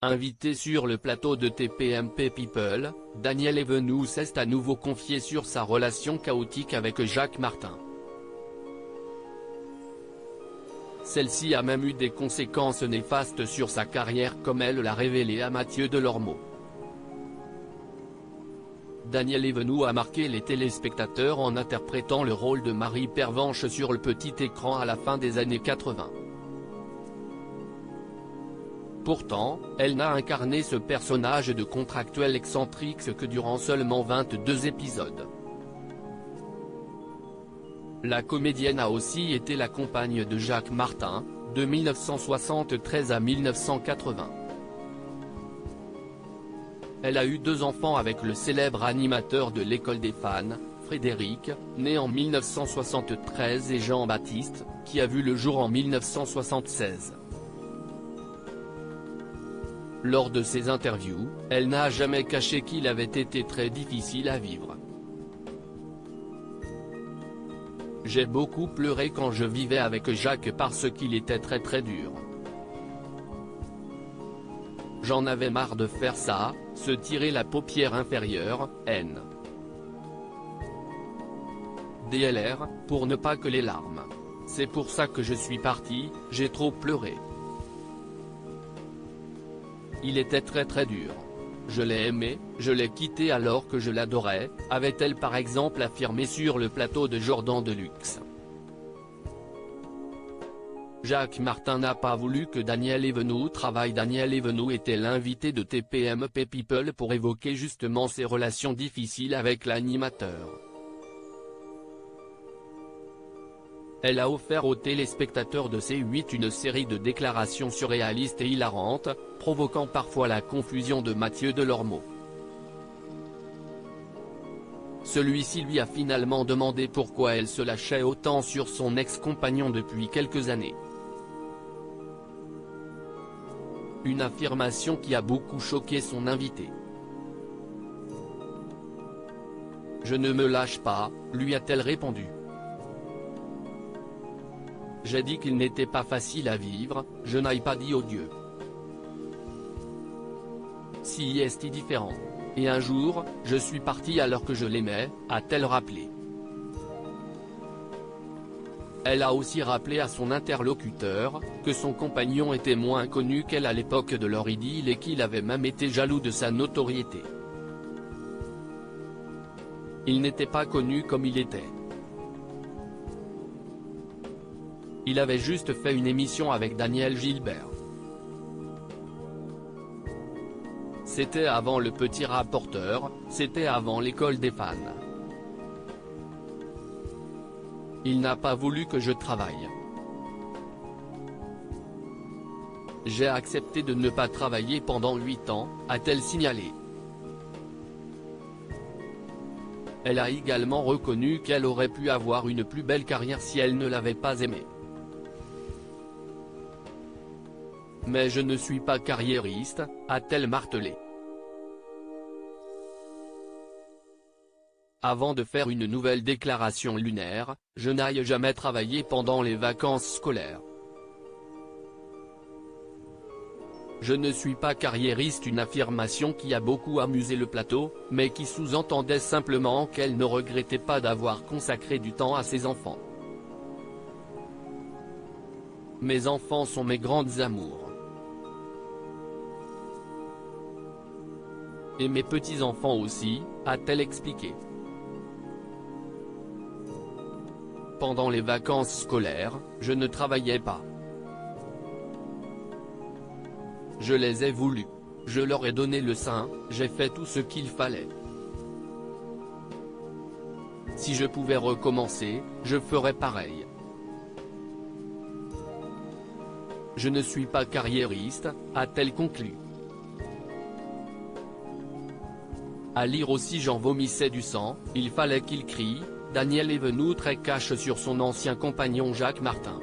Invité sur le plateau de TPMP People, Daniel Evenou s'est à nouveau confié sur sa relation chaotique avec Jacques Martin. Celle-ci a même eu des conséquences néfastes sur sa carrière comme elle l'a révélé à Mathieu Delormeau. Daniel Evenou a marqué les téléspectateurs en interprétant le rôle de Marie Pervenche sur le petit écran à la fin des années 80. Pourtant, elle n'a incarné ce personnage de contractuel excentrique que durant seulement 22 épisodes. La comédienne a aussi été la compagne de Jacques Martin, de 1973 à 1980. Elle a eu 2 enfants avec le célèbre animateur de l'École des fans, Frédéric, né en 1973, et Jean-Baptiste, qui a vu le jour en 1976. Lors de ses interviews, elle n'a jamais caché qu'il avait été très difficile à vivre. J'ai beaucoup pleuré quand je vivais avec Jacques parce qu'il était très dur. J'en avais marre de faire ça, se tirer la paupière inférieure, N. DLR, pour ne pas que les larmes. C'est pour ça que je suis parti, j'ai trop pleuré. Il était très dur. Je l'ai aimé, je l'ai quitté alors que je l'adorais, avait-elle par exemple affirmé sur le plateau de Jordan Deluxe. Jacques Martin n'a pas voulu que Daniel Evenou travaille. Daniel Evenou était l'invité de TPMP People pour évoquer justement ses relations difficiles avec l'animateur. Elle a offert aux téléspectateurs de C8 une série de déclarations surréalistes et hilarantes, provoquant parfois la confusion de Mathieu Delormeau. Celui-ci lui a finalement demandé pourquoi elle se lâchait autant sur son ex-compagnon depuis quelques années. Une affirmation qui a beaucoup choqué son invité. « Je ne me lâche pas », lui a-t-elle répondu. J'ai dit qu'il n'était pas facile à vivre, je n'ai pas dit odieux. Si est différent. Et un jour, je suis parti alors que je l'aimais, a-t-elle rappelé. Elle a aussi rappelé à son interlocuteur, que son compagnon était moins connu qu'elle à l'époque de leur idylle et qu'il avait même été jaloux de sa notoriété. Il n'était pas connu comme il était. Il avait juste fait une émission avec Daniel Gilbert. C'était avant le petit rapporteur, c'était avant l'école des fans. Il n'a pas voulu que je travaille. J'ai accepté de ne pas travailler pendant 8 ans, a-t-elle signalé. Elle a également reconnu qu'elle aurait pu avoir une plus belle carrière si elle ne l'avait pas aimé. Mais je ne suis pas carriériste, a-t-elle martelé. Avant de faire une nouvelle déclaration lunaire, je n'ai jamais travaillé pendant les vacances scolaires. Je ne suis pas carriériste, une affirmation qui a beaucoup amusé le plateau, mais qui sous-entendait simplement qu'elle ne regrettait pas d'avoir consacré du temps à ses enfants. Mes enfants sont mes grandes amours. Et mes petits-enfants aussi, a-t-elle expliqué. Pendant les vacances scolaires, je ne travaillais pas. Je les ai voulus. Je leur ai donné le sein, j'ai fait tout ce qu'il fallait. Si je pouvais recommencer, je ferais pareil. Je ne suis pas carriériste, a-t-elle conclu. À lire aussi J'en vomissais du sang, il fallait qu'il crie, Daniel Evenou très cash sur son ancien compagnon Jacques Martin.